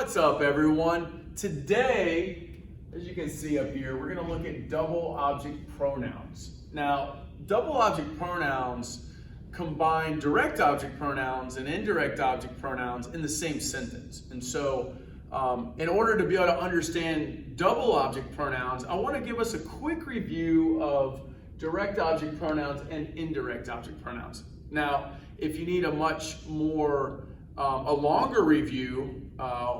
What's up, everyone? Today, as you can see up here, we're going to look at double object pronouns. Now, double object pronouns combine direct object pronouns and indirect object pronouns in the same sentence. And so, in order to be able to understand double object pronouns, I want to give us a quick review of direct object pronouns and indirect object pronouns. Now, if you need a much more a longer review,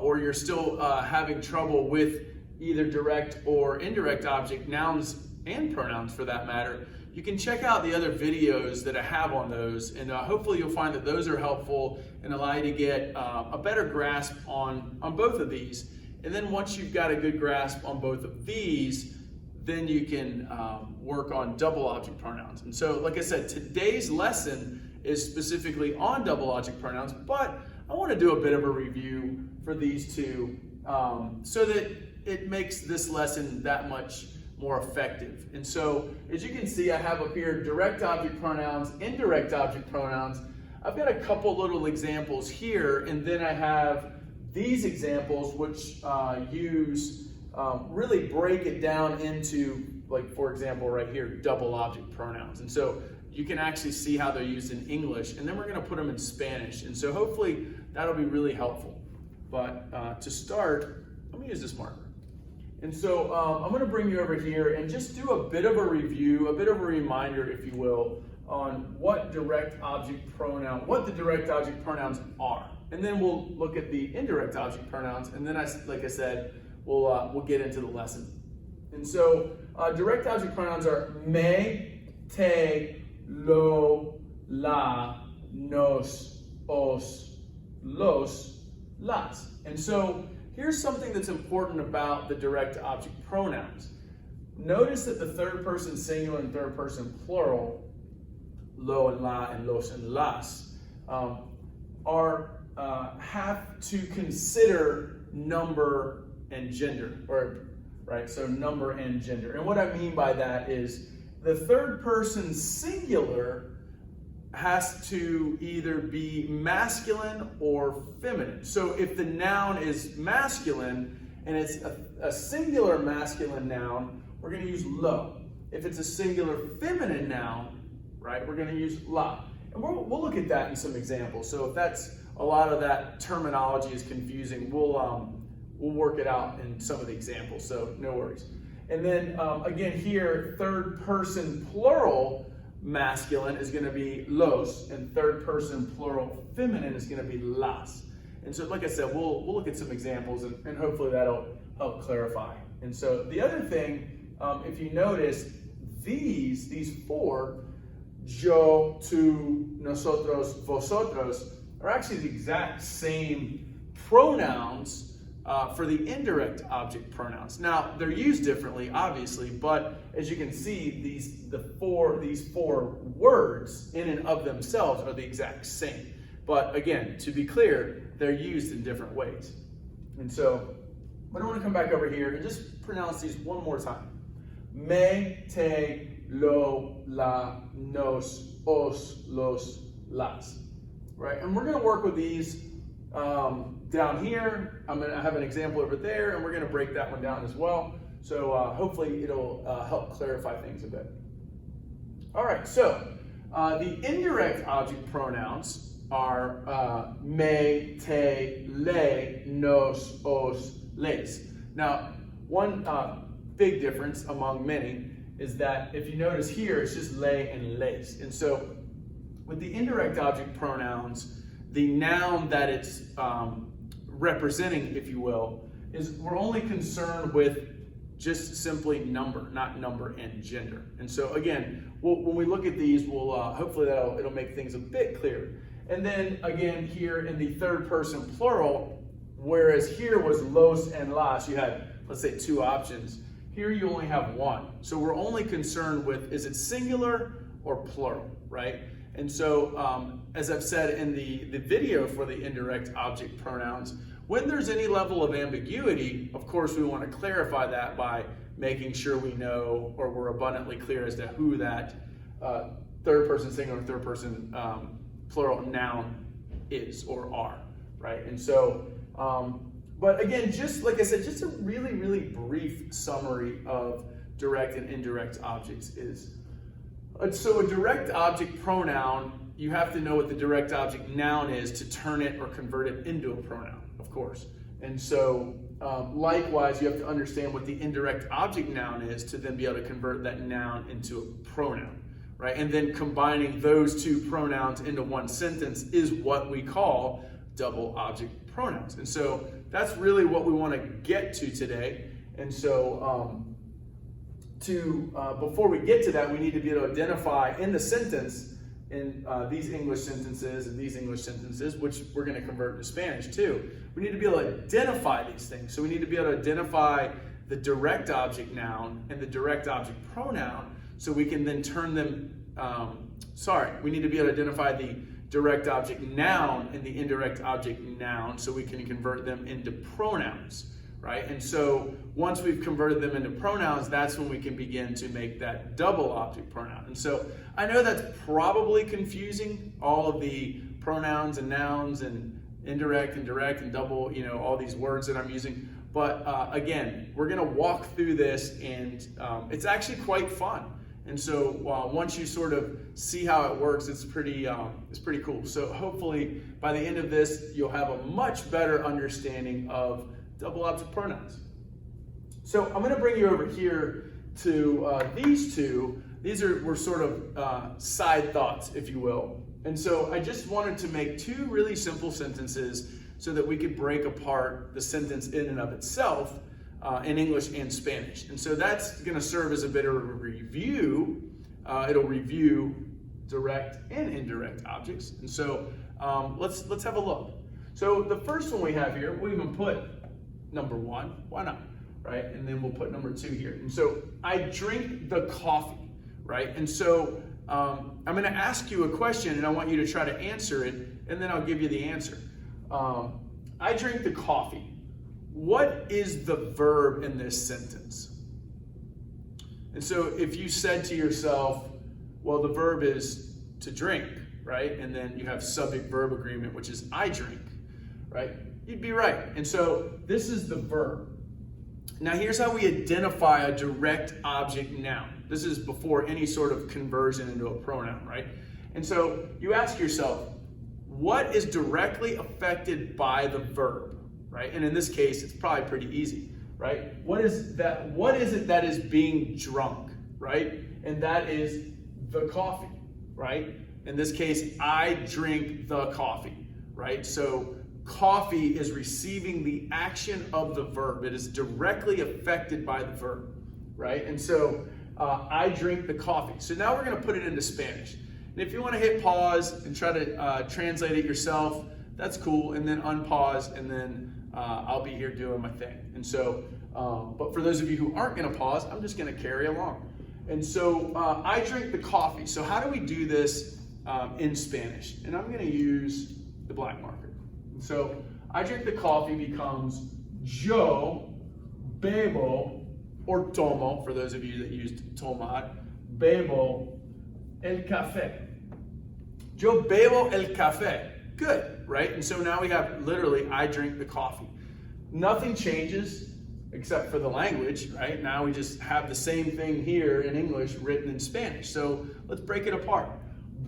or you're still having trouble with either direct or indirect object nouns and pronouns for that matter, you can check out the other videos that I have on those, and hopefully you'll find that those are helpful and allow you to get a better grasp on both of these. And then once you've got a good grasp on both of these, then you can work on double object pronouns. And so, like I said, today's lesson is specifically on double object pronouns, but I want to do a bit of a review for these two so that it makes this lesson that much more effective. And so, as you can see, I have up here direct object pronouns, indirect object pronouns. I've got a couple little examples here, and then I have these examples which really break it down into, like, for example, right here, double object pronouns. And so you can actually see how they're used in English, and then we're going to put them in Spanish. And so hopefully that'll be really helpful. But to start, let me use this marker. And so I'm going to bring you over here and just do a bit of a review, a bit of a reminder, if you will, on what the direct object pronouns are. And then we'll look at the indirect object pronouns, and then, like I said, we'll get into the lesson. And so direct object pronouns are me, te, lo, la, nos, os, los, las. And so here's something that's important about the direct object pronouns. Notice that the third person singular and third person plural, lo and la and los and las, have to consider number and gender, right? So number and gender. And what I mean by that is the third person singular has to either be masculine or feminine. So if the noun is masculine and it's a singular masculine noun, we're going to use lo. If it's a singular feminine noun, right, we're going to use la. And we'll look at that in some examples. So if that's a lot of that terminology is confusing, we'll work it out in some of the examples. So no worries. And then again here, third person plural masculine is going to be los, and third person plural feminine is going to be las. And so, like I said, we'll look at some examples, and hopefully that'll help clarify. And so the other thing, if you notice, these four, yo, tú, nosotros, vosotros, are actually the exact same pronouns for the indirect object pronouns. Now, they're used differently, obviously, but as you can see, these four words in and of themselves are the exact same. But again, to be clear, they're used in different ways. And so, I want to come back over here and just pronounce these one more time. Me, te, lo, la, nos, os, los, las. Right? And we're going to work with these down here. I have an example over there, and we're going to break that one down as well. So hopefully it'll help clarify things a bit. All right, so the indirect object pronouns are me, te, le, nos, os, les. Now, one big difference among many is that if you notice here, it's just le and les. And so with the indirect object pronouns, the noun that it's representing, if you will, is we're only concerned with just simply number, not number and gender. And so again, when we look at these, we'll hopefully it'll make things a bit clearer. And then again here in the third person plural, whereas here was los and las, you had, let's say, two options. Here you only have one. So we're only concerned with, is it singular or plural, right? And so, as I've said in the video for the indirect object pronouns, when there's any level of ambiguity, of course we want to clarify that by making sure we know, or we're abundantly clear as to who that third person singular, third person plural noun is or are, right? And so But again, just like I said, just a really, really brief summary of direct and indirect objects is. So a direct object pronoun, you have to know what the direct object noun is to turn it or convert it into a pronoun, of course. And so likewise, you have to understand what the indirect object noun is to then be able to convert that noun into a pronoun, right? And then combining those two pronouns into one sentence is what we call double object pronouns. And so that's really what we want to get to today. And so before we get to that, we need to be able to identify in the sentence, in these English sentences and these English sentences, which we're going to convert to Spanish too. We need to be able to identify these things. So we need to be able to identify the direct object noun and the direct object pronoun so we can then turn them, we need to be able to identify the direct object noun and the indirect object noun so we can convert them into pronouns. Right? And so once we've converted them into pronouns, that's when we can begin to make that double object pronoun. And so I know that's probably confusing, all of the pronouns and nouns and indirect and direct and double, all these words that I'm using. But again, we're going to walk through this, and it's actually quite fun. And so once you sort of see how it works, it's pretty cool. So hopefully by the end of this, you'll have a much better understanding of double object pronouns. So I'm going to bring you over here to these two. These were sort of side thoughts, if you will. And so I just wanted to make two really simple sentences so that we could break apart the sentence in and of itself in English and Spanish. And so that's going to serve as a bit of a review. It'll review direct and indirect objects. And so let's have a look. So the first one we have here, we'll even put number 1, why not, right? And then we'll put number 2 here. And so I drink the coffee, right? And so I'm going to ask you a question, and I want you to try to answer it, and then I'll give you the answer. I drink the coffee. What is the verb in this sentence? And so if you said to yourself, well, the verb is to drink, right? And then you have subject-verb agreement, which is I drink, right? You'd be right. And so this is the verb. Now here's how we identify a direct object noun. This is before any sort of conversion into a pronoun, right? And so you ask yourself, what is directly affected by the verb, right? And in this case, it's probably pretty easy, right? What is that? What is it that is being drunk, right? And that is the coffee, right? In this case, I drink the coffee, right? So coffee is receiving the action of the verb. It is directly affected by the verb, right? And so I drink the coffee. So now we're going to put it into Spanish. And if you want to hit pause and try to translate it yourself, that's cool. And then unpause, and then I'll be here doing my thing. And so, but for those of you who aren't going to pause, I'm just going to carry along. And so I drink the coffee. So how do we do this in Spanish? And I'm going to use the black marker. So I drink the coffee becomes yo bebo, or tomo, for those of you that used tomar, bebo el café. Yo bebo el café. Good, right? And so now we have literally, I drink the coffee. Nothing changes except for the language, right? Now we just have the same thing here in English written in Spanish. So let's break it apart.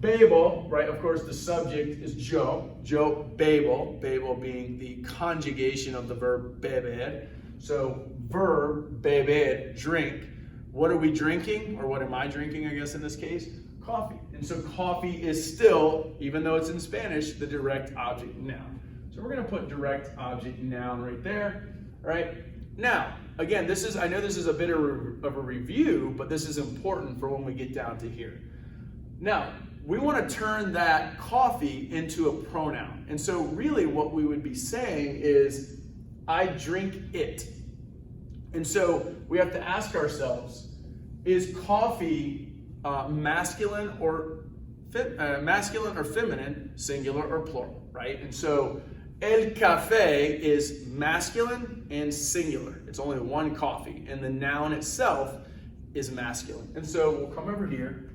Bebo, right, of course the subject is yo bebo, bebo being the conjugation of the verb beber. So verb, beber, drink. What are we drinking, or what am I drinking, I guess in this case? Coffee. And so coffee is still, even though it's in Spanish, the direct object noun. So we're going to put direct object noun right there, all right? Now, again, I know this is a bit of a review, but this is important for when we get down to here. Now, we want to turn that coffee into a pronoun. And so really what we would be saying is, I drink it. And so we have to ask ourselves, is coffee masculine or feminine, singular or plural, right? And so el café is masculine and singular. It's only one coffee, and the noun itself is masculine. And so we'll come over here,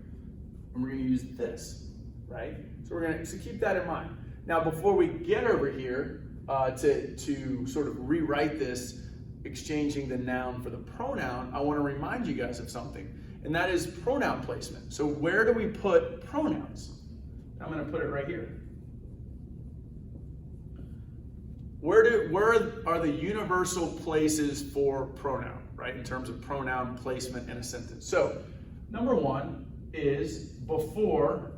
and we're going to use this, right? So we're going to keep that in mind. Now, before we get over here, to sort of rewrite this, exchanging the noun for the pronoun, I want to remind you guys of something, and that is pronoun placement. So where do we put pronouns? I'm going to put it right here. Where are the universal places for pronoun, right, in terms of pronoun placement in a sentence? So number one is before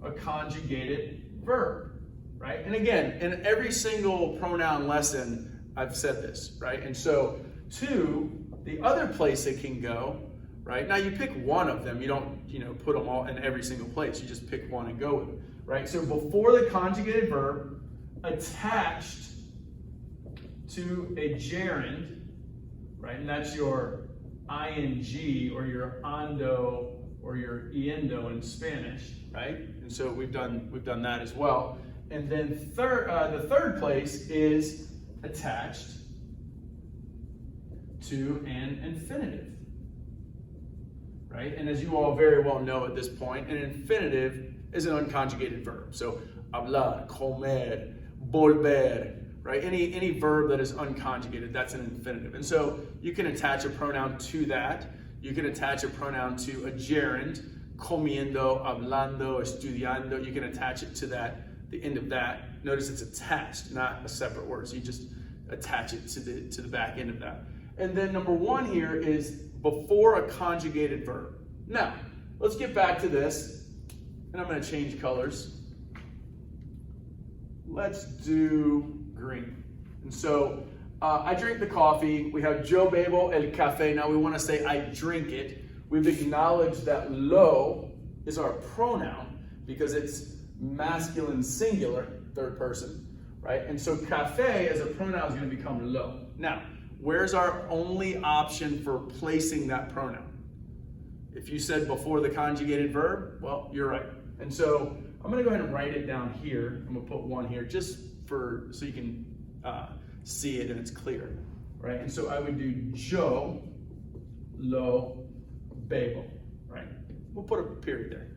a conjugated verb, right? And again, in every single pronoun lesson, I've said this, right? And so two, the other place it can go, right? Now you pick one of them. You don't, put them all in every single place. You just pick one and go with it, right? So before the conjugated verb, attached to a gerund, right? And that's your ing or your ando or your yendo in Spanish, right? And so we've done that as well. And then the third place is attached to an infinitive, right? And as you all very well know at this point, an infinitive is an unconjugated verb. So hablar, comer, volver, right? Any verb that is unconjugated, that's an infinitive. And so you can attach a pronoun to that. You can attach a pronoun to a gerund, comiendo, hablando, estudiando. You can attach it to that, the end of that. Notice it's attached, not a separate word. So you just attach it to the back end of that. And then number one here is before a conjugated verb. Now, let's get back to this, and I'm going to change colors. Let's do green. And so I drink the coffee. We have Yo bebo el café. Now we want to say I drink it. We've acknowledged that lo is our pronoun because it's masculine singular, third person, right? And so café as a pronoun is going to become lo. Now, where's our only option for placing that pronoun? If you said before the conjugated verb, well, you're right. And so I'm going to go ahead and write it down here. I'm going to put one here just so you can see it and it's clear, right? And so I would do yo lo bebo, right? We'll put a period there.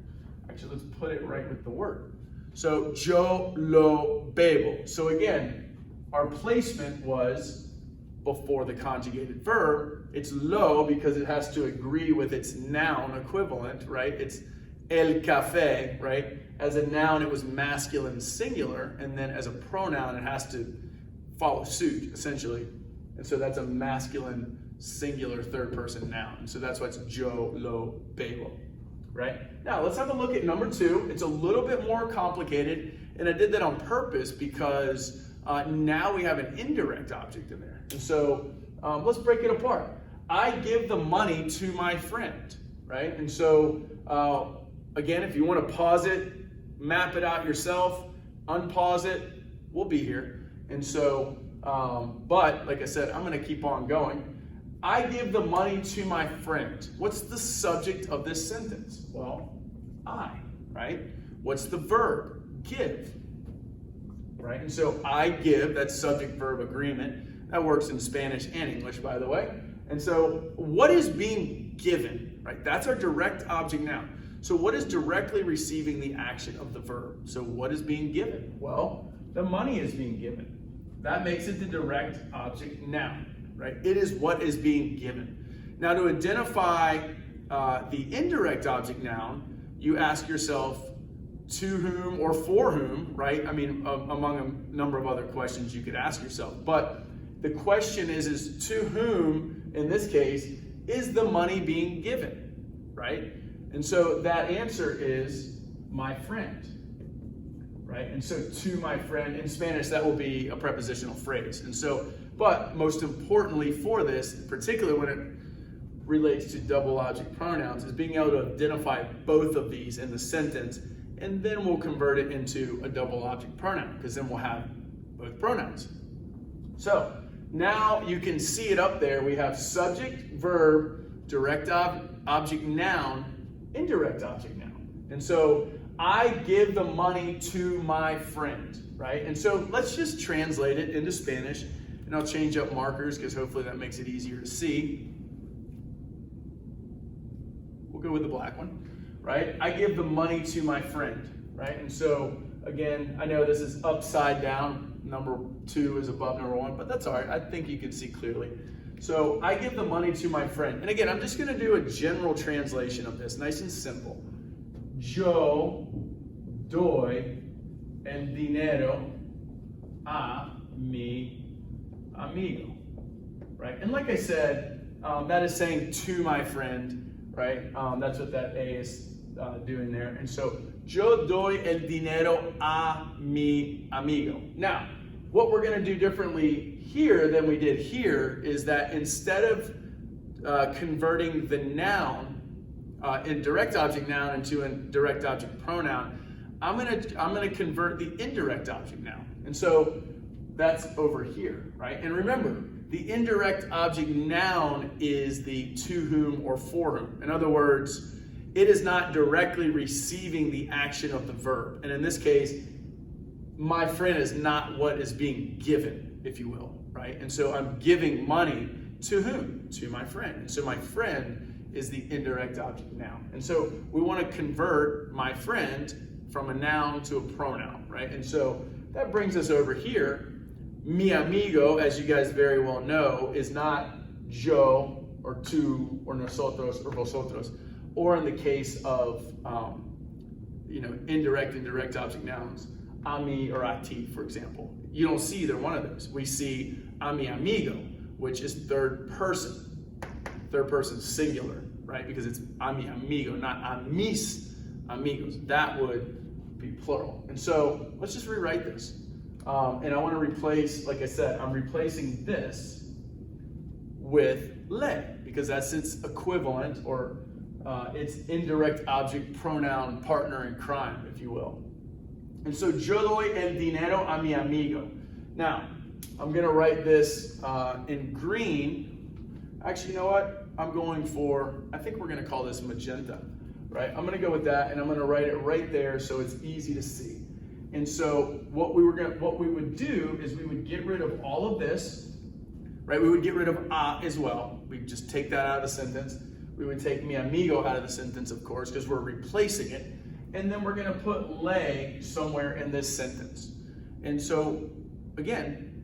Actually, let's put it right with the word. So yo lo bebo. So again, our placement was before the conjugated verb. It's lo because it has to agree with its noun equivalent, right? It's el café, right? As a noun, it was masculine singular, and then as a pronoun, it has to follow suit, essentially. And so that's a masculine singular third person noun. And so that's why it's yo lo bebo, right? Now, let's have a look at number two. It's a little bit more complicated, and I did that on purpose because now we have an indirect object in there. And so let's break it apart. I give the money to my friend, right? And so, again, if you want to pause it, map it out yourself, unpause it, we'll be here. And so, but like I said, I'm going to keep on going. I give the money to my friend. What's the subject of this sentence? Well, I, right? What's the verb? Give, right? And so I give, that's subject-verb agreement. That works in Spanish and English, by the way. And so what is being given, right? That's our direct object noun. So what is directly receiving the action of the verb? So what is being given? Well, the money is being given. That makes it the direct object noun, right? It is what is being given. Now to identify the indirect object noun, you ask yourself to whom or for whom, right? I mean, among a number of other questions you could ask yourself. But the question is to whom, in this case, is the money being given, right? And so that answer is my friend, right? And so to my friend, in Spanish, that will be a prepositional phrase. And so, but most importantly for this, particularly when it relates to double object pronouns, is being able to identify both of these in the sentence, and then we'll convert it into a double object pronoun, because then we'll have both pronouns. So now you can see it up there. We have subject, verb, direct object noun, indirect object noun. And so I give the money to my friend, right? And so let's just translate it into Spanish, and I'll change up markers because hopefully that makes it easier to see. We'll go with the black one, right? I give the money to my friend, right? And so again, I know this is upside down. number 2 is above number 1, but that's all right. I think you can see clearly. So I give the money to my friend. And again, I'm just going to do a general translation of this, nice and simple. Yo doy el dinero a mi amigo. Right? And like I said, that is saying to my friend, right? That's what that A is doing there. And so, yo doy el dinero a mi amigo. Now, what we're going to do differently here than we did here is that instead of converting the noun, indirect object noun into an direct object pronoun, I'm gonna convert the indirect object noun. And so that's over here, right? And remember, the indirect object noun is the to whom or for whom. In other words, it is not directly receiving the action of the verb. And in this case, my friend is not what is being given, if you will, right? And so I'm giving money to whom? To my friend. And so my friend is the indirect object noun. And so we want to convert my friend from a noun to a pronoun, right? And so that brings us over here. Mi amigo, as you guys very well know, is not yo or tú or nosotros or vosotros, or in the case of indirect and direct object nouns, a mí or a ti, for example. You don't see either one of those. We see a mi amigo, which is third person singular, right? Because it's a mi amigo, not a mis amigos. That would be plural. And so let's just rewrite this. And I want to replace, like I said, I'm replacing this with le, because that's its equivalent, or its indirect object pronoun partner in crime, if you will. And so, yo doy el dinero a mi amigo. Now, I'm going to write this in green. Actually, you know what? I think we're going to call this magenta, right? I'm going to go with that, and I'm going to write it right there so it's easy to see. And so what we would do is we would get rid of all of this, right? We would get rid of a as well. We'd just take that out of the sentence. We would take mi amigo out of the sentence, of course, because we're replacing it. And then we're going to put le somewhere in this sentence. And so, again,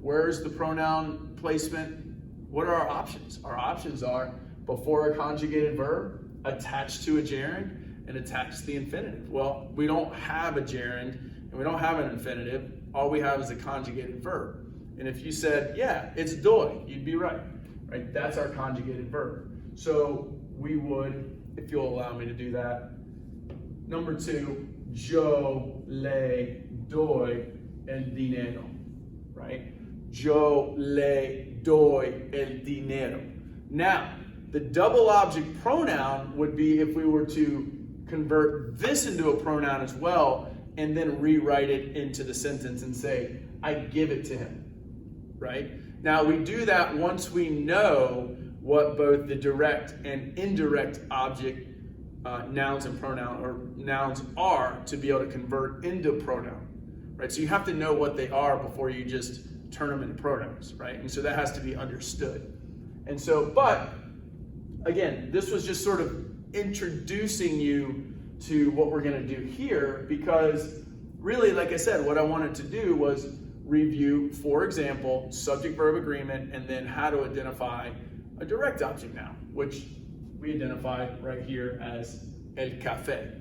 where's the pronoun placement? What are our options? Our options are before a conjugated verb, attached to a gerund, and attached to the infinitive. Well, we don't have a gerund and we don't have an infinitive. All we have is a conjugated verb. And if you said, yeah, it's doy, you'd be right, right? That's our conjugated verb. So we would, if you'll allow me to do that, number 2, yo le doy el dinero, right? Yo le doy el dinero. Now, the double object pronoun would be if we were to convert this into a pronoun as well, and then rewrite it into the sentence and say, I give it to him, right? Now, we do that once we know what both the direct and indirect object nouns and pronoun, or nouns are, to be able to convert into pronoun, right? So you have to know what they are before you just turn them into pronouns, right? And so that has to be understood. And so, but again, this was just sort of introducing you to what we're going to do here, because really, like I said, what I wanted to do was review, for example, subject-verb agreement, and then how to identify a direct object noun, which we identified right here as el café.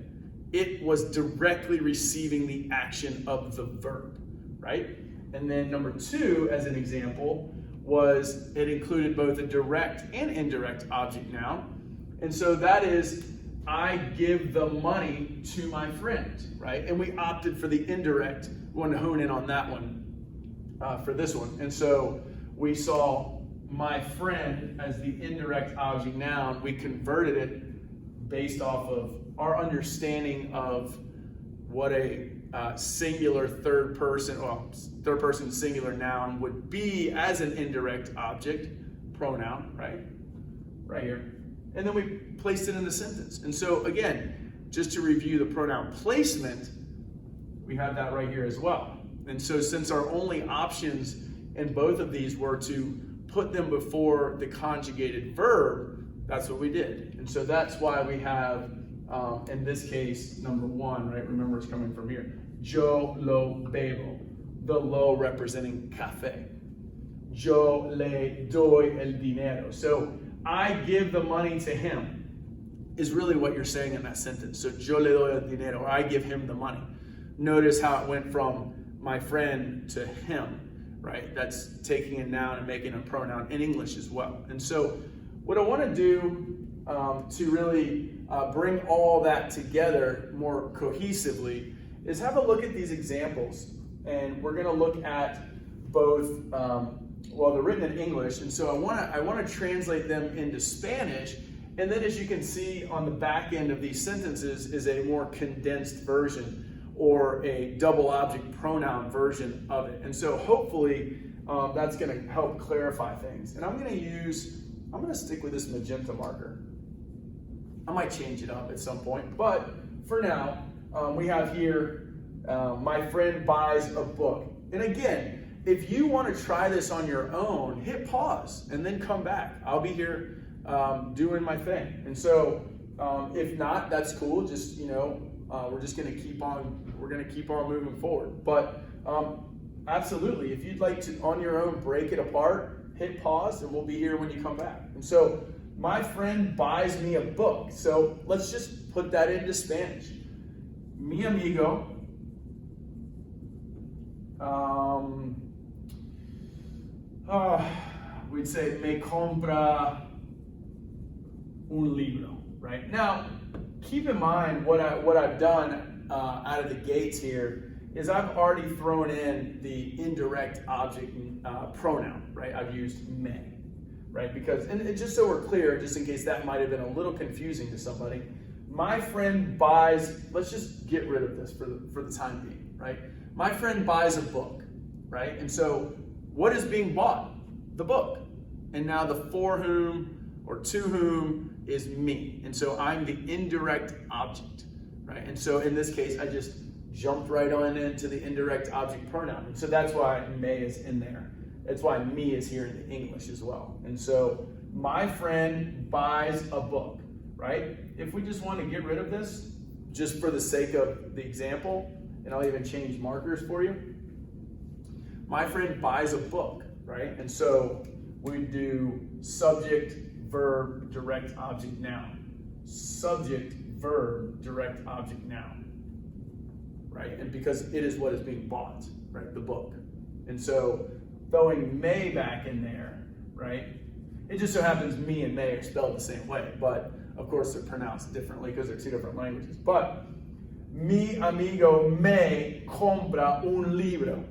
It was directly receiving the action of the verb, right? And then number 2, as an example, was it included both a direct and indirect object noun. And so that is, I give the money to my friend, right? And we opted for the indirect. We want to hone in on that one for this one. And so we saw my friend as the indirect object noun. We converted it based off of our understanding of what a singular third person singular noun would be as an indirect object pronoun, right? Right here. And then we placed it in the sentence. And so again, just to review the pronoun placement, we have that right here as well. And so since our only options in both of these were to put them before the conjugated verb, that's what we did. And so that's why we have, in this case, number 1, right? Remember, it's coming from here. Yo lo bebo. the lo representing café. Yo le doy el dinero. So I give the money to him is really what you're saying in that sentence. So yo le doy el dinero, or I give him the money. Notice how it went from my friend to him, right? That's taking a noun and making a pronoun in English as well. And so what I want to do to really bring all that together more cohesively is have a look at these examples. And we're going to look at both, well, they're written in English, and so I want to translate them into Spanish. And then as you can see on the back end of these sentences is a more condensed version or a double object pronoun version of it. And so hopefully that's going to help clarify things. And I'm going to stick with this magenta marker. I might change it up at some point, but for now, we have here, my friend buys a book. And again, if you want to try this on your own, hit pause and then come back. I'll be here doing my thing. And so if not, that's cool. Just, we're just going to keep on moving forward. But absolutely, if you'd like to, on your own, break it apart, hit pause, and we'll be here when you come back. And so my friend buys me a book. So let's just put that into Spanish. Mi amigo we'd say me compra un libro, right? Now, keep in mind what I've done out of the gates here is I've already thrown in the indirect object pronoun, right? I've used me, right? Because, and just so we're clear, just in case that might have been a little confusing to somebody, my friend buys, let's just get rid of this for the time being, right? My friend buys a book, right? And so what is being bought? The book. And now the for whom or to whom is me. And so I'm the indirect object, right? And so in this case, I just jumped right on into the indirect object pronoun. And so that's why me is in there. That's why me is here in the English as well. And so my friend buys a book, right? If we just want to get rid of this, just for the sake of the example, and I'll even change markers for you. My friend buys a book, right? And so we do subject, verb, direct object, noun. Subject, verb, direct object, noun, right? And because it is what is being bought, right? The book. And so throwing may back in there, right? It just so happens me and may are spelled the same way, but of course they're pronounced differently because they're two different languages. But mi amigo me compra un libro.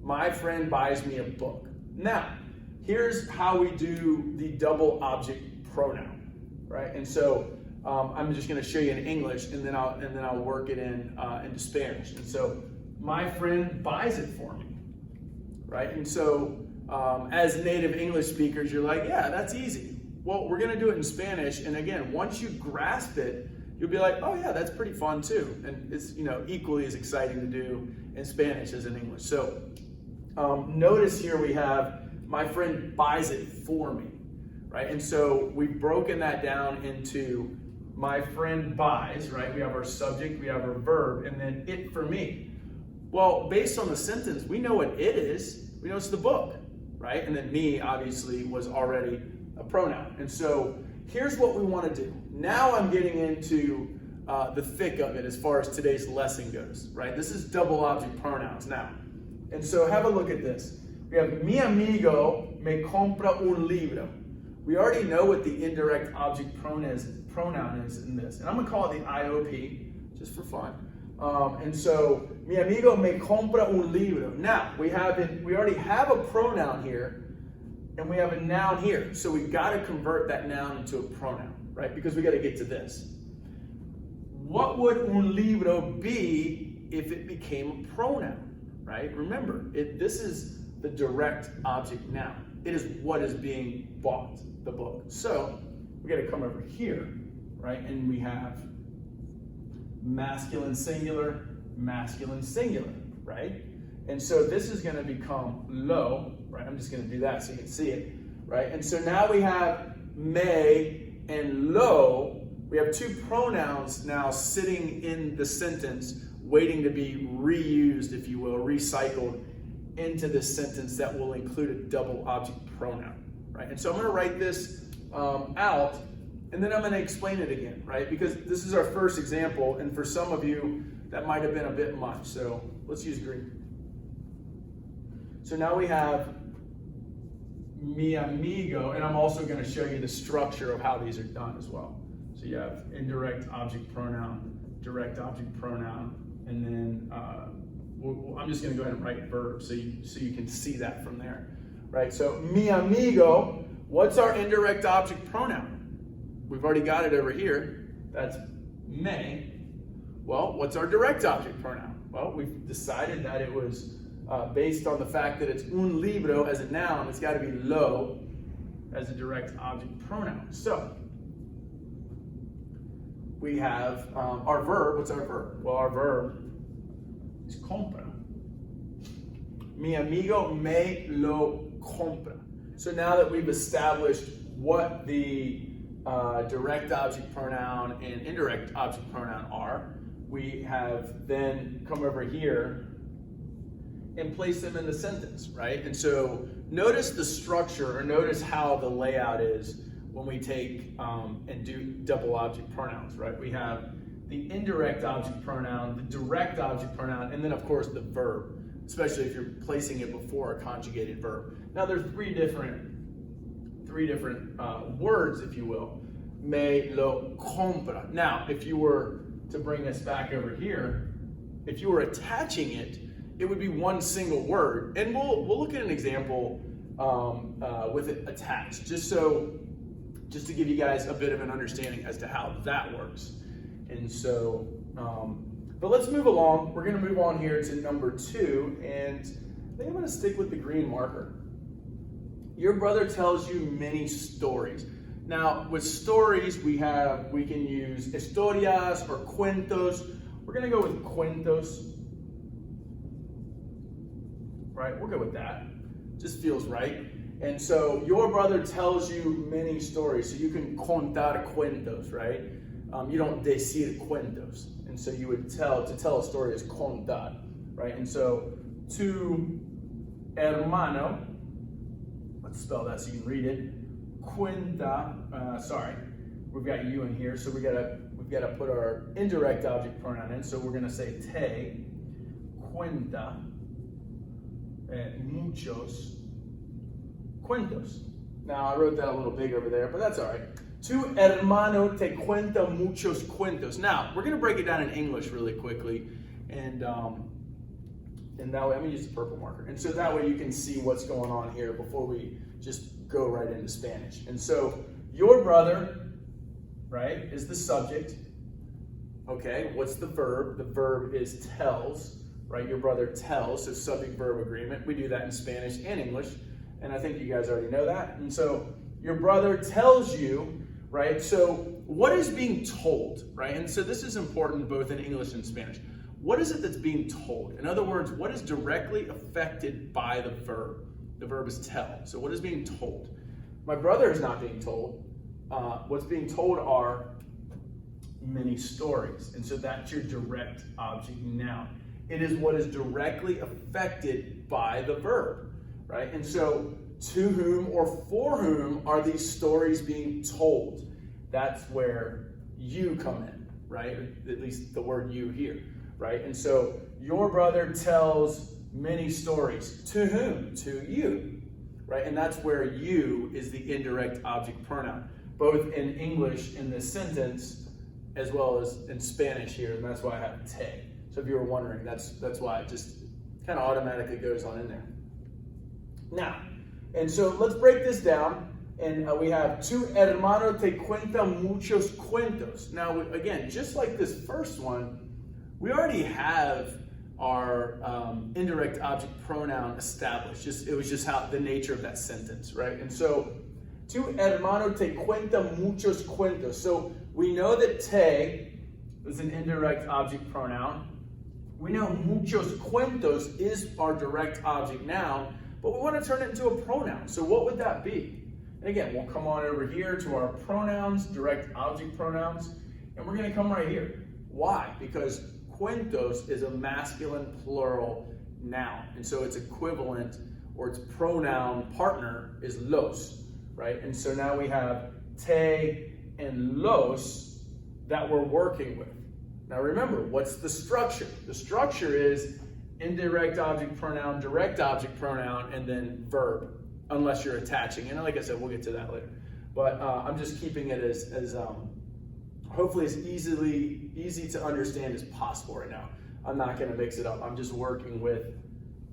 My friend buys me a book. Now, here's how we do the double object pronoun, right? And so I'm just going to show you in English, and then I'll work it into Spanish. And so my friend buys it for me, right? And so as native English speakers, you're like, yeah, that's easy. Well, we're going to do it in Spanish, and again, once you grasp it, you'll be like, oh yeah, that's pretty fun too, and it's equally as exciting to do in Spanish as in English. So notice here we have my friend buys it for me, right? And so we've broken that down into my friend buys, right? We have our subject, we have our verb, and then it for me. Well, based on the sentence, we know what it is. We know it's the book, right? And then me, obviously, was already a pronoun. And so here's what we want to do. Now I'm getting into the thick of it as far as today's lesson goes, right? This is double object pronouns now. And so have a look at this. We have mi amigo me compra un libro. We already know what the indirect object pronoun is in this. And I'm going to call it the IOP, just for fun. And so, mi amigo me compra un libro. Now, we already have a pronoun here, and we have a noun here. So we've got to convert that noun into a pronoun, right? Because we got to get to this. What would un libro be if it became a pronoun, right? Remember, this is the direct object noun. It is what is being bought, the book. So we got to come over here, right? And we have masculine singular, right? And so this is going to become lo, right? I'm just going to do that so you can see it, right? And so now we have me and lo. We have two pronouns now sitting in the sentence waiting to be reused, if you will, recycled into this sentence that will include a double object pronoun, right? And so I'm going to write this out, and then I'm going to explain it again, right? Because this is our first example, and for some of you, that might have been a bit much. So let's use green. So now we have mi amigo, and I'm also going to show you the structure of how these are done as well. So you have indirect object pronoun, direct object pronoun, and then I'm just going to go ahead and write verb so you can see that from there, right? So mi amigo, what's our indirect object pronoun? We've already got it over here. That's me. Well, what's our direct object pronoun? Well, we've decided that it was based on the fact that it's un libro as a noun, it's got to be lo as a direct object pronoun. So we have our verb. What's our verb? Well, our verb is compra. Mi amigo me lo compra. So now that we've established what the direct object pronoun and indirect object pronoun are, we have then come over here and place them in the sentence, right? And so notice the structure, or notice how the layout is when we take and do double object pronouns, right? We have the indirect object pronoun, the direct object pronoun, and then of course the verb, especially if you're placing it before a conjugated verb. Now there's three different words, if you will. Me lo compra. Now, if you were to bring us back over here, if you were attaching it, it would be one single word. And we'll look at an example with it attached, just to give you guys a bit of an understanding as to how that works. And so, but let's move along. We're going to move on here to number 2, and I think I'm going to stick with the green marker. Your brother tells you many stories. Now, with stories, we can use historias or cuentos. We're going to go with cuentos. Right? We'll go with that. Just feels right. And so your brother tells you many stories. So you can contar cuentos, right? You don't decir cuentos. And so you would to tell a story is contar, right? And so tu hermano, let's spell that so you can read it. Cuenta, we've got you in here, so we've got to put our indirect object pronoun in. So we're going to say te cuenta muchos cuentos. Now I wrote that a little big over there, but that's all right. Tu hermano te cuenta muchos cuentos. Now we're going to break it down in English really quickly, and that way I'm going to use the purple marker, and so that way you can see what's going on here before we just go right into Spanish. And so your brother, right, is the subject. Okay, what's the verb? The verb is tells, right? Your brother tells, so subject-verb agreement. We do that in Spanish and English, and I think you guys already know that. And so your brother tells you, right? So what is being told, right? And so this is important both in English and Spanish. What is it that's being told? In other words, what is directly affected by the verb? The verb is tell. So what is being told? My brother is not being told. What's being told are many stories. And so that's your direct object noun. It is what is directly affected by the verb, right? And so to whom or for whom are these stories being told? That's where you come in, right? At least the word you here, right? And so your brother tells many stories. To whom? To you, right? And that's where you is the indirect object pronoun, both in English in this sentence as well as in Spanish here, and that's why I have te. So if you were wondering, that's why it just kind of automatically goes on in there. Now, and so let's break this down, and we have tu hermano te cuenta muchos cuentos. Now, again, just like this first one, we already have our indirect object pronoun established. It was just how the nature of that sentence, right? And so, tu hermano te cuenta muchos cuentos. So we know that te is an indirect object pronoun. We know muchos cuentos is our direct object noun, but we want to turn it into a pronoun. So what would that be? And again, we'll come on over here to our pronouns, direct object pronouns, and we're going to come right here. Why? Because cuentos is a masculine plural noun. And so its equivalent or its pronoun partner is los, right? And so now we have te and los that we're working with. Now remember, what's the structure? The structure is indirect object pronoun, direct object pronoun, and then verb, unless you're attaching. And like I said, we'll get to that later. But I'm just keeping it as hopefully as easy to understand as possible right now. I'm not going to mix it up. I'm just working with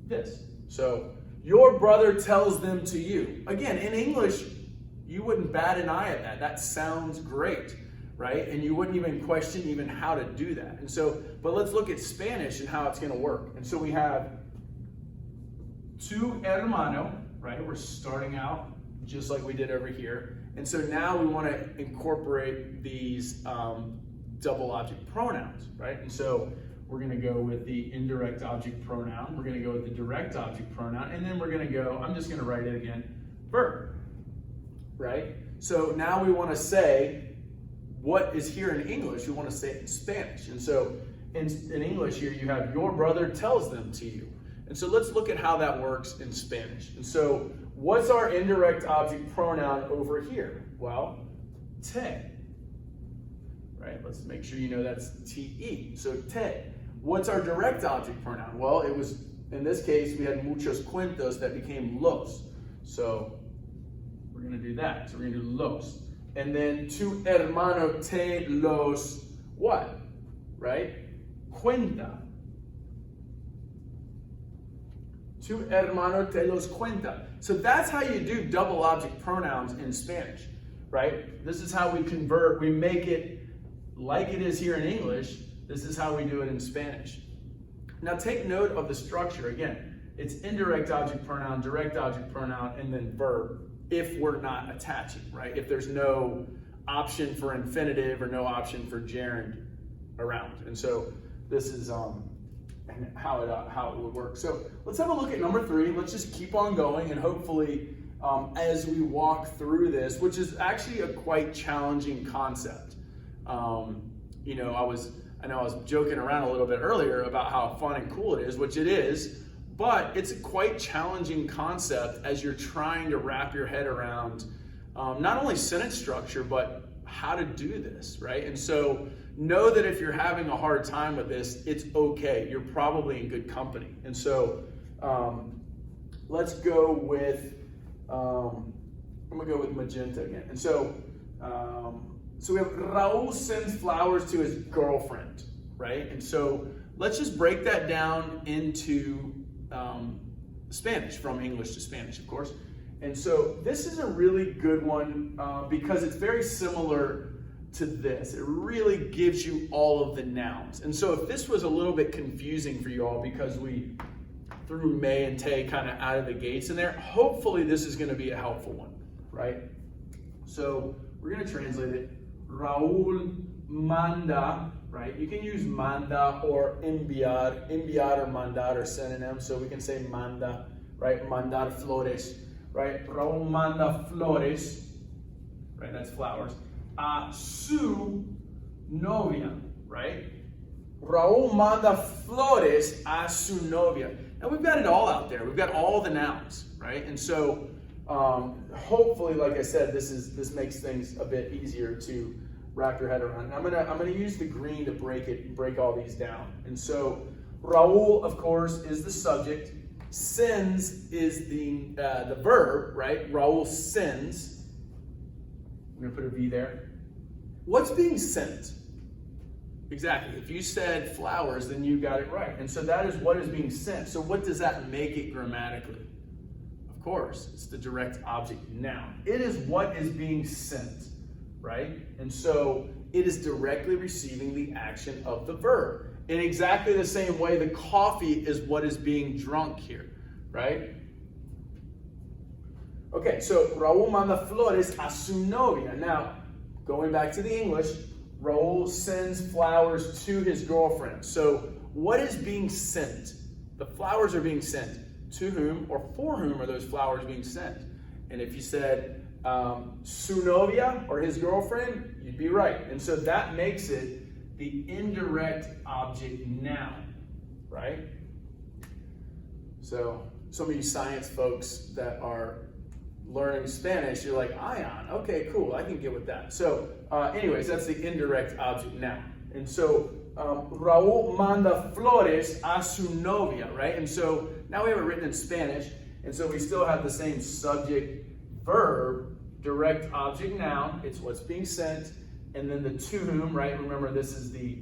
this. So your brother tells them to you. Again, in English, you wouldn't bat an eye at that. That sounds great, right? And you wouldn't even question even how to do that. And so, but let's look at Spanish and how it's going to work. And so we have tu hermano, right? We're starting out just like we did over here. And so now we want to incorporate these double object pronouns, right? And so we're going to go with the indirect object pronoun. We're going to go with the direct object pronoun. And then we're going to go, I'm just going to write it again, verb, right? So now we want to say what is here in English, we want to say it in Spanish. And so in English here, you have your brother tells them to you. And so let's look at how that works in Spanish. And so what's our indirect object pronoun over here? Well, te, right? Let's make sure you know that's te. So te. What's our direct object pronoun? Well, it was, in this case, we had muchos cuentos that became los. So we're going to do that. So we're going to do los. And then tu hermano te los what? Right? Cuenta. Tu hermano te los cuenta. So that's how you do double object pronouns in Spanish, right? This is how we convert, we make it like it is here in English. This is how we do it in Spanish. Now take note of the structure. Again, it's indirect object pronoun, direct object pronoun, and then verb if we're not attaching, right? If there's no option for infinitive or no option for gerund around. And so this is how it would work. So let's have a look at number 3. Let's just keep on going, and hopefully as we walk through this, which is actually a quite challenging concept. You know, I know I was joking around a little bit earlier about how fun and cool it is, which it is, but it's a quite challenging concept as you're trying to wrap your head around not only sentence structure, but how to do this, right? And so know that if you're having a hard time with this, it's okay. You're probably in good company. And so let's go with, I'm gonna go with magenta again. And so, so we have Raul sends flowers to his girlfriend, right? And so let's just break that down into Spanish, from English to Spanish, of course. And so this is a really good one because it's very similar to this. It really gives you all of the nouns. And so if this was a little bit confusing for you all because we threw me and te kind of out of the gates in there, hopefully this is going to be a helpful one, right? So we're going to translate it. Raúl manda, right? You can use manda or enviar. Enviar or mandar are synonyms, so we can say manda, right? Mandar flores, right? Raúl manda flores, right? That's flowers. A su novia, right? Raúl manda flores a su novia. Now we've got it all out there. We've got all the nouns, right? And so hopefully, like I said, this makes things a bit easier to wrap your head around. I'm gonna use the green to break all these down. And so Raúl, of course, is the subject. Sends is the verb, right? Raúl sends. I'm gonna put a V there. What's being sent? Exactly. If you said flowers, then you got it right. And so that is what is being sent. So what does that make it grammatically? Of course, it's the direct object noun. It is what is being sent, right? And so it is directly receiving the action of the verb. In exactly the same way, the coffee is what is being drunk here, right? Okay, so Raúl manda flores a su novia. Now, going back to the English, Raúl sends flowers to his girlfriend. So what is being sent? The flowers are being sent. To whom or for whom are those flowers being sent? And if you said su novia or his girlfriend, you'd be right. And so that makes it the indirect object noun, right? So some of you science folks that are learning Spanish, you're like, ion, okay, cool, I can get with that. So anyways, that's the indirect object noun. And so Raúl manda flores a su novia, right? And so now we have it written in Spanish, and so we still have the same subject, verb, direct object noun, it's what's being sent, and then the to whom, right? Remember, this is the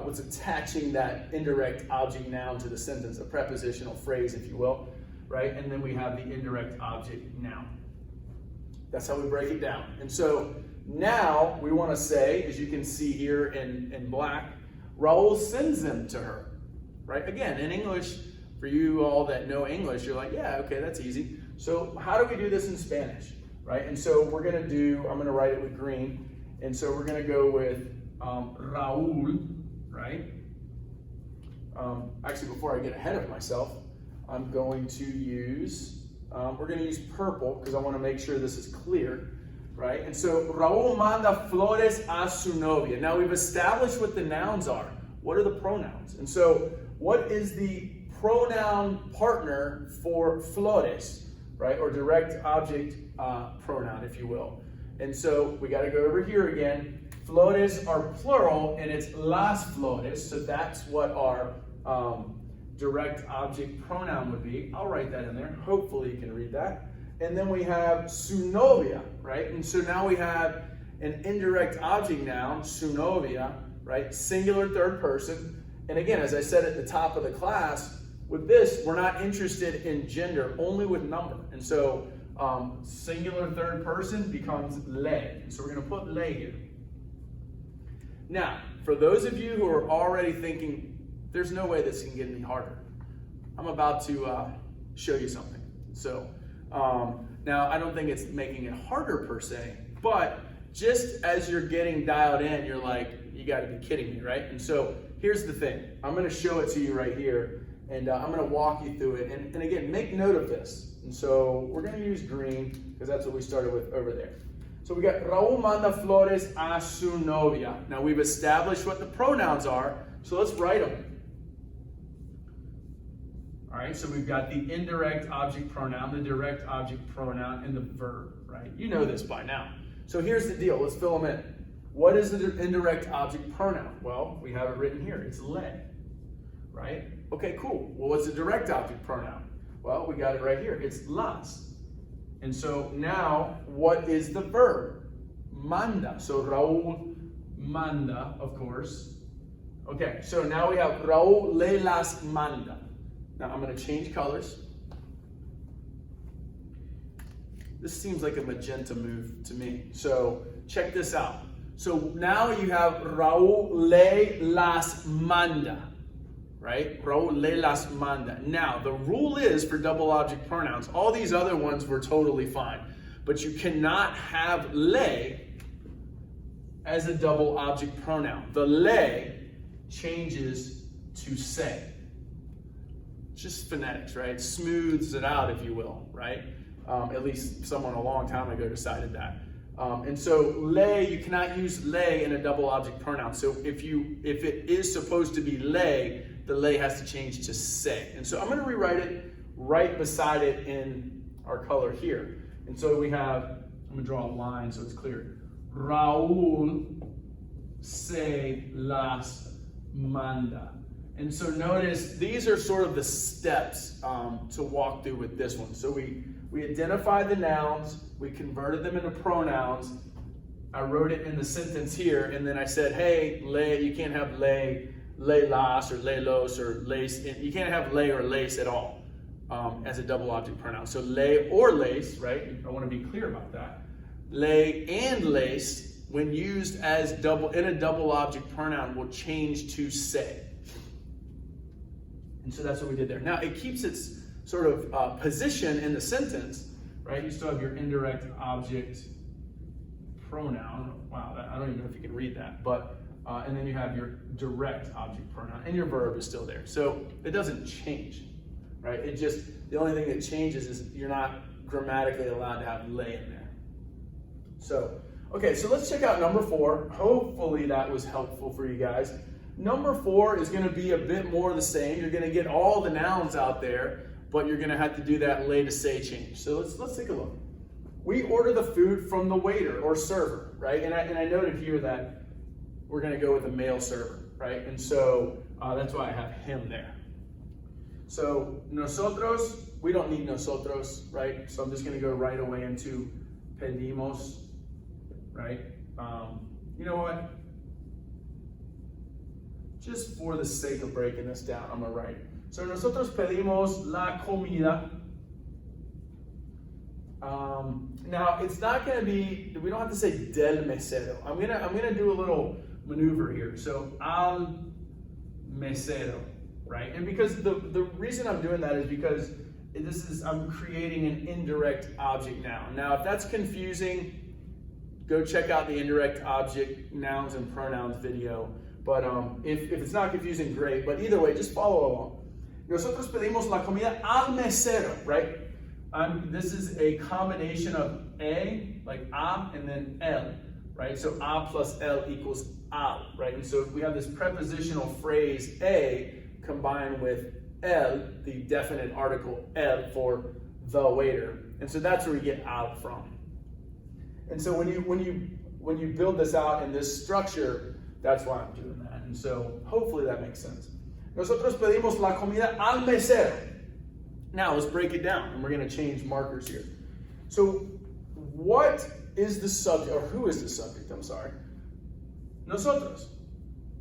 what's attaching that indirect object noun to the sentence, a prepositional phrase, if you will, right? And then we have the indirect object noun. That's how we break it down. And so now we want to say, as you can see here in black, Raúl sends them to her, right? Again, in English, for you all that know English, you're like, yeah, okay, that's easy. So how do we do this in Spanish, right? And so we're going to do, I'm going to write it with green. And so we're going to go with Raúl, right? Actually, before I get ahead of myself, I'm going to use, we're going to use purple because I want to make sure this is clear, right? And so Raúl manda flores a su novia. Now we've established what the nouns are. What are the pronouns? And so what is the pronoun partner for flores, right? Or direct object pronoun, if you will. And so we got to go over here again. Flores are plural, and it's las flores, so that's what our direct object pronoun would be. I'll write that in there. Hopefully you can read that. And then we have su novia, right? And so now we have an indirect object noun, su novia, right? Singular third person. And again, as I said at the top of the class, with this, we're not interested in gender, only with number. And so singular third person becomes le. And so we're going to put le here. Now, for those of you who are already thinking, there's no way this can get any harder, I'm about to show you something. So now, I don't think it's making it harder per se, but just as you're getting dialed in, you're like, you got to be kidding me, right? And so here's the thing. I'm going to show it to you right here, and I'm going to walk you through it. And again, make note of this. And so we're going to use green because that's what we started with over there. So we got Raúl manda flores a su novia. Now we've established what the pronouns are, so let's write them. All right, so we've got the indirect object pronoun, the direct object pronoun, and the verb, right? You know this by now. So here's the deal. Let's fill them in. What is the indirect object pronoun? Well, we have it written here. It's le, right? Okay, cool. Well, what's the direct object pronoun? Well, we got it right here. It's las. And so now, what is the verb? Manda. So Raúl manda, of course. Okay, so now we have Raúl le las manda. Now I'm going to change colors. This seems like a magenta move to me. So check this out. So now you have Raúl le las manda. Right? Raúl le las manda. Now, the rule is for double object pronouns, all these other ones were totally fine, but you cannot have le as a double object pronoun. The le changes to say. It's just phonetics, right? Smooths it out, if you will, right? At least someone a long time ago decided that. And so le, you cannot use le in a double object pronoun. So if it is supposed to be le, the le has to change to say. And so I'm going to rewrite it right beside it in our color here. And so we have, I'm going to draw a line so it's clear. Raúl se las manda. And so notice these are sort of the steps to walk through with this one. So we identified the nouns, we converted them into pronouns. I wrote it in the sentence here, and then I said, hey, le, you can't have le las or le los or lace. You can't have le or lace at all as a double object pronoun. So le or lace, right? I want to be clear about that. Le and lace, when used as in a double object pronoun, will change to say. And so that's what we did there. Now it keeps its sort of position in the sentence, right? You still have your indirect object pronoun. Wow, I don't even know if you can read that, but and then you have your direct object pronoun, and your verb is still there. So it doesn't change, right? It just, the only thing that changes is you're not grammatically allowed to have le in there. So, okay, so let's check out number 4. Hopefully that was helpful for you guys. Number 4 is going to be a bit more the same. You're going to get all the nouns out there, but you're gonna have to do that lay to say change. So let's take a look. We order the food from the waiter or server, right? And I noted here that we're gonna go with a male server, right? And so that's why I have him there. So nosotros, we don't need nosotros, right? So I'm just gonna go right away into pedimos, right? You know what? Just for the sake of breaking this down, I'm gonna write it. So nosotros pedimos la comida. Now it's not gonna be, we don't have to say del mesero. I'm gonna do a little maneuver here. So al mesero, right? And because the reason I'm doing that is because I'm creating an indirect object noun. Now, if that's confusing, go check out the indirect object nouns and pronouns video. But if it's not confusing, great. But either way, just follow along. Nosotros pedimos la comida al mesero, right? This is a combination of a, like a, and then el, right? So a plus el equals al, right? And so we have this prepositional phrase a combined with el, the definite article el for the waiter. And so that's where we get al from. And so when you build this out in this structure, that's why I'm doing that. And so hopefully that makes sense. Nosotros pedimos la comida al mesero. Now let's break it down, and we're going to change markers here. So what is the subject, or who is the subject? I'm sorry. Nosotros.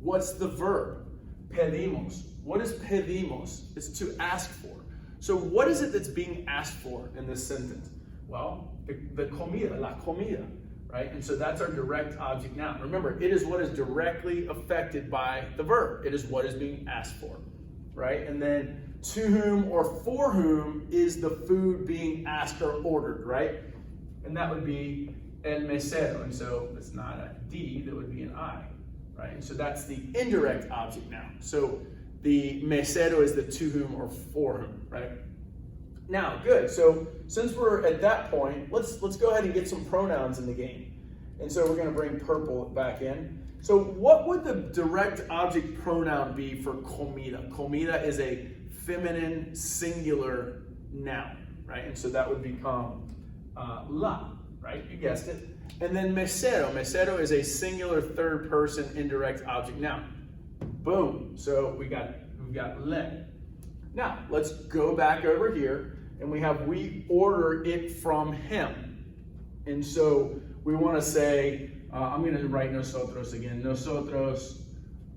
What's the verb? Pedimos. What is pedimos? It's to ask for. So what is it that's being asked for in this sentence? Well, the comida, la comida, right? And so that's our direct object noun. Remember, it is what is directly affected by the verb. It is what is being asked for, right? And then to whom or for whom is the food being asked or ordered, right? And that would be el mesero. And so it's not a D, that would be an I, right? And so that's the indirect object noun. So the mesero is the to whom or for whom, right? Now, good. So since we're at that point, let's go ahead and get some pronouns in the game. And so we're going to bring purple back in. So what would the direct object pronoun be for comida? Comida is a feminine singular noun, right? And so that would become la, right? You guessed it. And then mesero. Mesero is a singular third person indirect object noun. Boom. So we've got le. Now, let's go back over here, and we order it from him. And so we want to say, I'm going to write nosotros again, nosotros,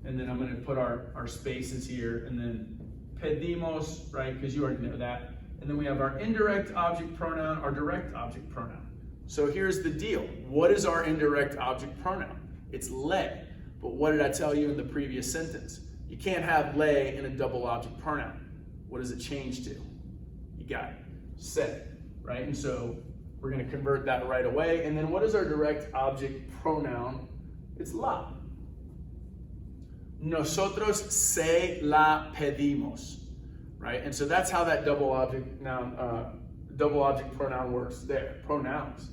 and then I'm going to put our spaces here, and then pedimos, right, because you already know that. And then we have our indirect object pronoun, our direct object pronoun. So here's the deal. What is our indirect object pronoun? It's le. But what did I tell you in the previous sentence? You can't have le in a double object pronoun. What does it change to? You got it. Se, right? And so we're going to convert that right away. And then what is our direct object pronoun? It's la. Nosotros se la pedimos, right? And so that's how that double object pronoun works there. Pronouns,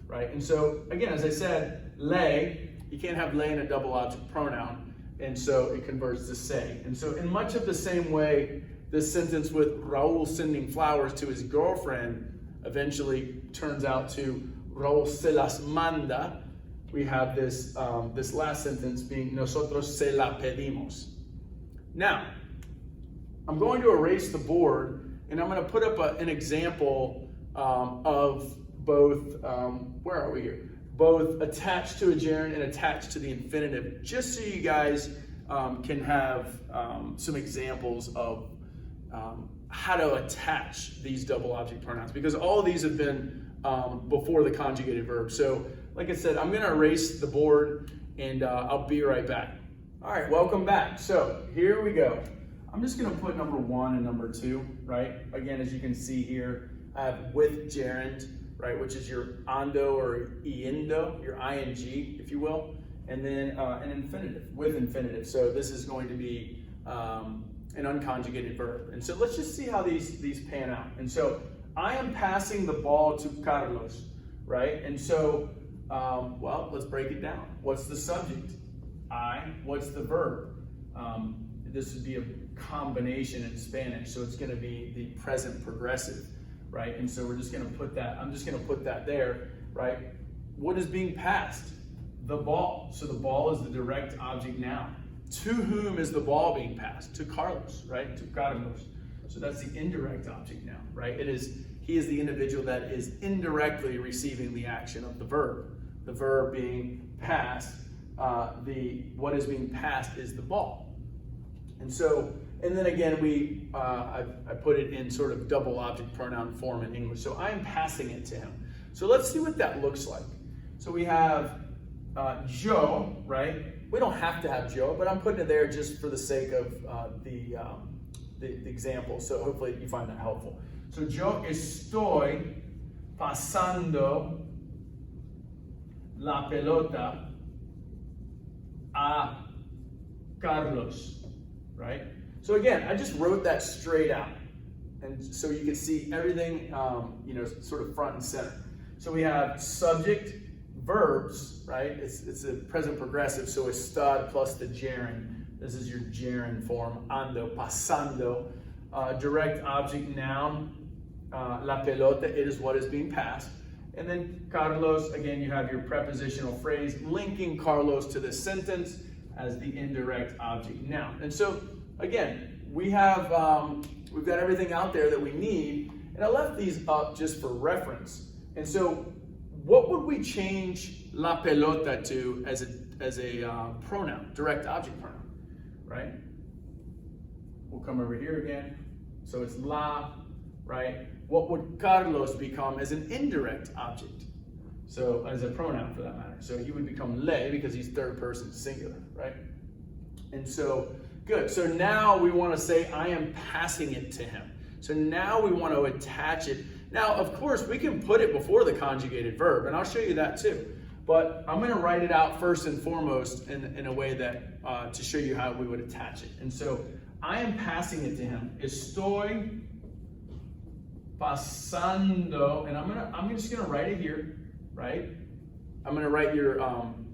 right? And so again, as I said, le, you can't have le in a double object pronoun, and so it converts to se. And so in much of the same way, this sentence with Raul sending flowers to his girlfriend eventually turns out to Raul se las manda. We have this last sentence being nosotros se la pedimos. Now, I'm going to erase the board, and I'm going to put up an example of both, where are we here? Both attached to a gerund and attached to the infinitive, just so you guys can have some examples of how to attach these double object pronouns, because all of these have been before the conjugated verb. So like I said, I'm going to erase the board, and I'll be right back. All right, welcome back. So here we go. I'm just going to put number 1 and number 2, right? Again, as you can see here, I have with gerund, right, which is your ando or iendo, your ing, if you will, and then an infinitive, with infinitive. So this is going to be an unconjugated verb. And so let's just see how these pan out. And so I am passing the ball to Carlos, right? And so, well, let's break it down. What's the subject? I. What's the verb? This would be a combination in Spanish, so it's going to be the present progressive, right? And so we're just going to put that, I'm just going to put that there, right? What is being passed? The ball. So the ball is the direct object noun. To whom is the ball being passed? To Carlos, right? To Carlos. So that's the indirect object noun, right? He is the individual that is indirectly receiving the action of the verb. The verb being passed, what is being passed is the ball. And then again, I put it in sort of double object pronoun form in English. So I'm passing it to him. So let's see what that looks like. So we have Joe, right? We don't have to have Joe, but I'm putting it there just for the sake of the example. So hopefully you find that helpful. So yo estoy pasando la pelota a Carlos, right? So again, I just wrote that straight out. And so you can see everything, sort of front and center. So we have subject, verbs, right? It's a present progressive, so estad plus the gerund. This is your gerund form, ando, pasando. Direct object noun, la pelota, it is what is being passed. And then Carlos, again, you have your prepositional phrase linking Carlos to the sentence as the indirect object noun. And so, again, we've got everything out there that we need, and I left these up just for reference. And so, what would we change la pelota to as a pronoun, direct object pronoun, right? We'll come over here again. So it's la, right? What would Carlos become as an indirect object? So as a pronoun for that matter. So he would become le because he's third person singular, right? And so, good. So now we want to say, I am passing it to him. So now we want to attach it. Now, of course, we can put it before the conjugated verb, and I'll show you that too. But I'm going to write it out first and foremost in a way that to show you how we would attach it. And so I am passing it to him. Estoy pasando, and I'm just going to write it here, right? I'm going to write your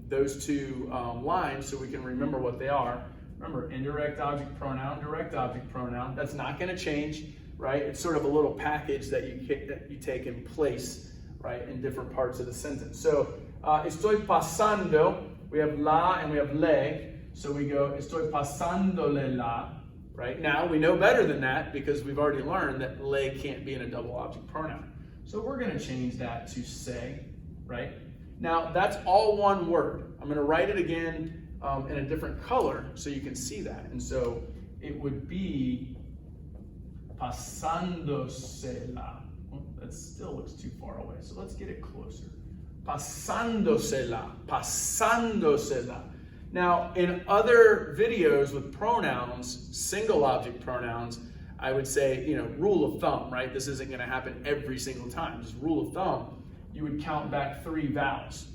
those two lines so we can remember what they are. Remember, indirect object pronoun, direct object pronoun. That's not going to change, right? It's sort of a little package that you take in place, right, in different parts of the sentence. So, estoy pasando, we have la and we have le. So we go, estoy pasándole la, right? Now we know better than that because we've already learned that le can't be in a double object pronoun. So we're going to change that to say, right? Now that's all one word. I'm going to write it again in a different color so you can see that. And so it would be pasándosela. That still looks too far away, so let's get it closer. Pasándosela, pasándosela. Now, in other videos with pronouns, single object pronouns, I would say, rule of thumb, right? This isn't going to happen every single time. Just rule of thumb, you would count back 3 vowels,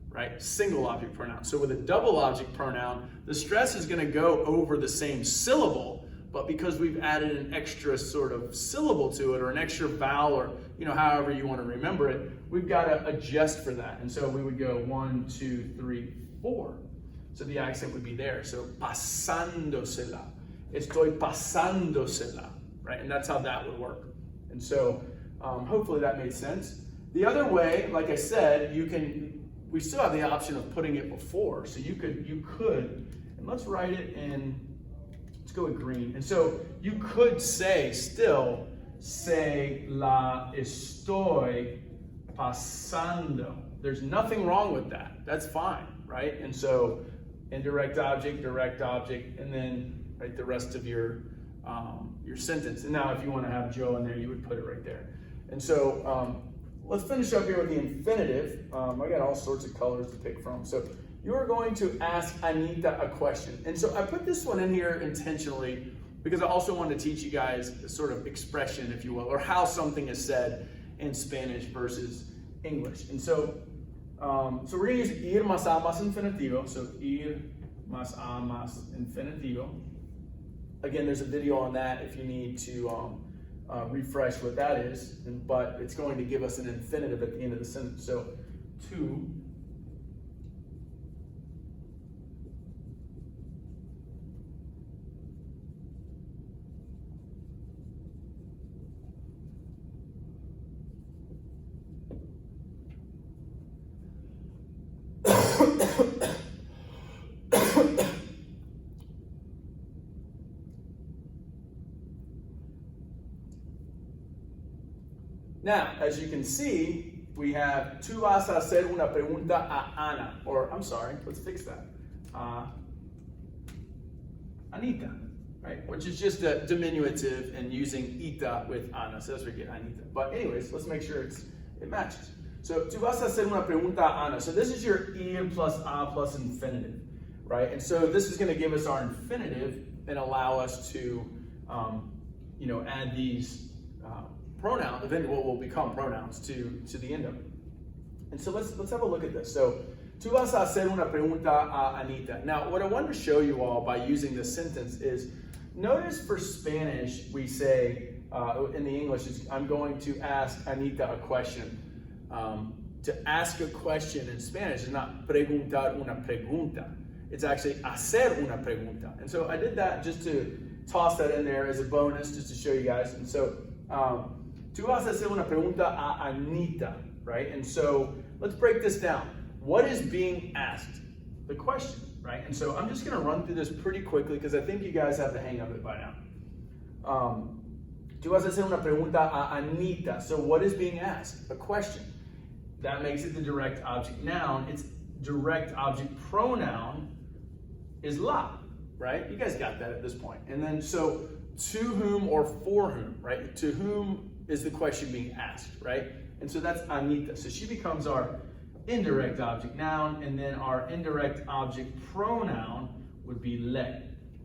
right? Single object pronoun. So with a double object pronoun, the stress is going to go over the same syllable, but because we've added an extra sort of syllable to it or an extra vowel or, however you want to remember it, we've got to adjust for that. And so we would go 1, 2, 3, 4. So the accent would be there. So pasándosela. Estoy pasándosela, right? And that's how that would work. And so hopefully that made sense. The other way, like I said, we still have the option of putting it before. So you could, and let's write it in, let's go with green. And so you could say la estoy pasando. There's nothing wrong with that. That's fine, right? And so indirect object, direct object, and then right the rest of your sentence. And now if you want to have Joe in there, you would put it right there. And so let's finish up here with the infinitive. I got all sorts of colors to pick from. So you are going to ask Anita a question. And so I put this one in here intentionally because I also want to teach you guys a sort of expression, if you will, or how something is said in Spanish versus English. And so we're going to use ir más a más infinitivo. So ir más a más infinitivo. Again, there's a video on that if you need to refresh what that is. But it's going to give us an infinitive at the end of the sentence. So tú Now, as you can see, we have tú vas a hacer una pregunta a Ana, or I'm sorry, let's fix that. Anita, right? Which is just a diminutive and using ita with Ana, so that's where we get Anita. But anyways, let's make sure it matches. So, tú vas a hacer una pregunta a Ana. So this is your ir plus a plus infinitive, right? And so this is going to give us our infinitive and allow us to, add these pronouns, then what will become pronouns to the end of it. And so let's have a look at this. So, tú vas a hacer una pregunta a Anita. Now, what I wanted to show you all by using this sentence is, notice for Spanish we say, in the English, I'm going to ask Anita a question. To ask a question in Spanish is not preguntar una pregunta. It's actually hacer una pregunta. And so I did that just to toss that in there as a bonus, just to show you guys. And so, tú vas a hacer una pregunta a Anita, right? And so let's break this down. What is being asked? The question, right? And so I'm just going to run through this pretty quickly because I think you guys have the hang of it by now. Tú vas a hacer una pregunta a Anita. So what is being asked? A question. That makes it the direct object noun. Its direct object pronoun is la, right? You guys got that at this point. And then so to whom or for whom, right? To whom is the question being asked, right? And so that's Anita. So she becomes our indirect object noun, and then our indirect object pronoun would be le,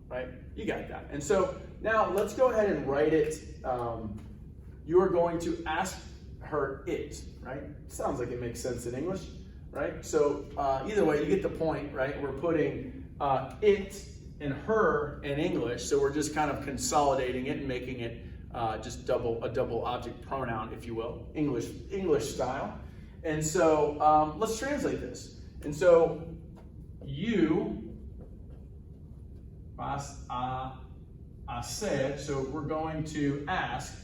right? You got that. And so now let's go ahead and write it. You are going to ask her it, right? Sounds like it makes sense in English, right? So either way, you get the point, right? We're putting it and her in English, so we're just kind of consolidating it and making it just a double object pronoun, if you will, English style. And so let's translate this. And so you vas a hacer, so we're going to ask,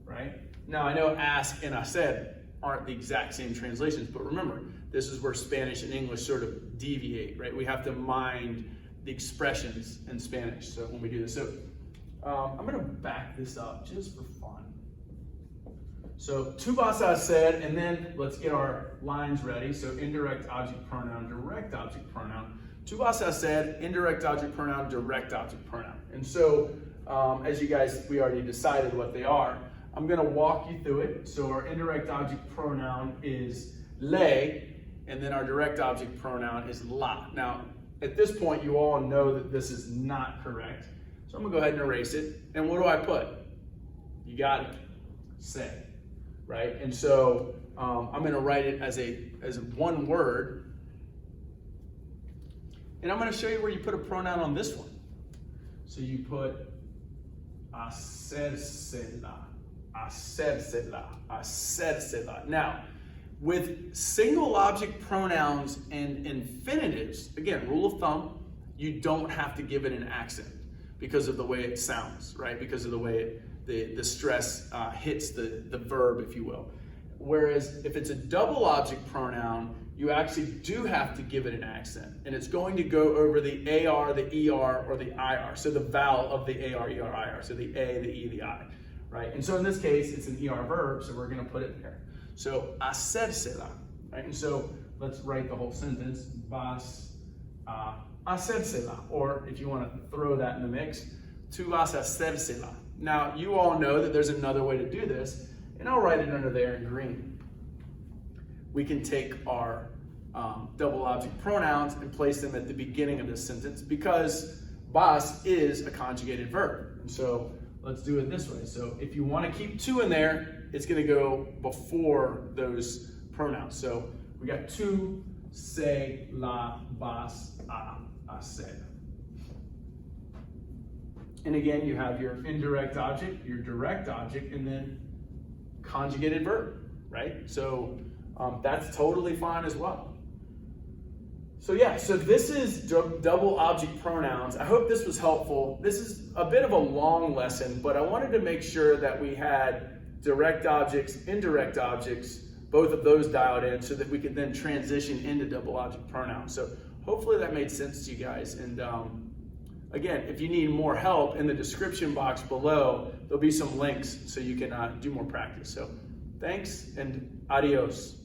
right? Now I know ask and hacer aren't the exact same translations, but remember, this is where Spanish and English sort of deviate, right? We have to mind the expressions in Spanish. So when we do this, so I'm going to back this up just for fun. So tú vas a hacer, and then let's get our lines ready. So indirect object pronoun, direct object pronoun. Tú vas a hacer, indirect object pronoun, direct object pronoun. And so as you guys, we already decided what they are. I'm going to walk you through it. So our indirect object pronoun is le, and then our direct object pronoun is la. Now, at this point, you all know that this is not correct. So I'm going to go ahead and erase it. And what do I put? You got it. Say, right? And so I'm going to write it as one word. And I'm going to show you where you put a pronoun on this one. So you put hacérsela. Hacérsela, hacérsela. Now, with single object pronouns and infinitives, again, rule of thumb, you don't have to give it an accent because of the way it sounds, right? Because of the way the stress hits the verb, if you will. Whereas if it's a double object pronoun, you actually do have to give it an accent. And it's going to go over the AR, the ER, or the IR. So the vowel of the AR, ER, IR. So the A, the E, the I. Right? And so in this case, it's an ER verb, so we're going to put it there. So, hacérsela, right? And so let's write the whole sentence. Vas a hacérsela. Or if you want to throw that in the mix, tú vas a hacérsela. Now, you all know that there's another way to do this, and I'll write it under there in green. We can take our double object pronouns and place them at the beginning of this sentence because vas is a conjugated verb. And so let's do it this way. So if you want to keep two in there, it's going to go before those pronouns. So we got tú, se, la, vas a hacer. And again, you have your indirect object, your direct object, and then conjugated verb, right? So that's totally fine as well. So yeah, so this is double object pronouns. I hope this was helpful. This is a bit of a long lesson, but I wanted to make sure that we had direct objects, indirect objects, both of those dialed in so that we could then transition into double object pronouns. So hopefully that made sense to you guys. And again, if you need more help, in the description box below, there'll be some links so you can do more practice. So Thanks and adios.